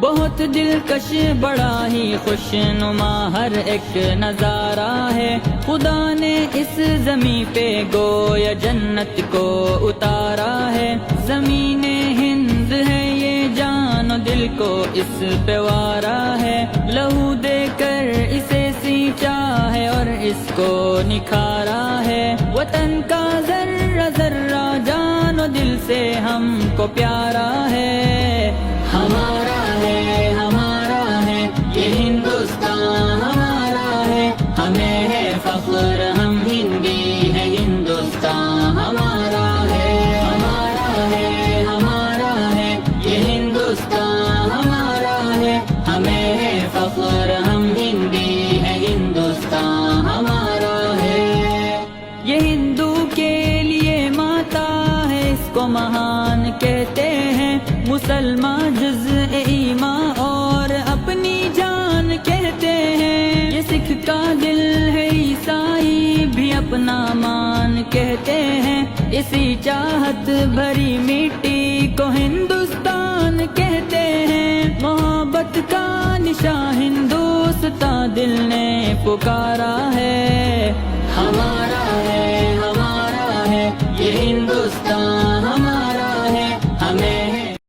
بہت دلکش بڑا ہی خوش نما ہر ایک نظارہ ہے، خدا نے اس زمین پہ گویا جنت کو اتارا ہے، زمین ہند ہے یہ جان و دل کو اس پہ وارا ہے، لہو دے کر اسے سینچا ہے اور اس کو نکھارا ہے، وطن کا ذرہ ذرہ جان و دل سے ہم کو پیارا ہے، ہمارا ہے ہمارا ہے یہ ہندوستان ہمارا ہے، ہمیں ہے فخر ہم ہندی ہے، ہندوستان ہمارا ہے، ہمارا ہے ہمارا ہے یہ ہندوستان ہمارا ہے، ہمیں ہے فخر ہم ہندی ہے، ہندوستان ہمارا ہے، یہ ہندو کے لیے ماتا ہے اس کو مہان کہتے ہیں، مسلمان جزء ایمان اور اپنی جان کہتے ہیں، یہ سکھ کا دل ہے عیسائی بھی اپنا مان کہتے ہیں، اسی چاہت بھری مٹی کو ہندوستان کہتے ہیں، محبت کا نشان ہندوستان دل نے پکارا ہے۔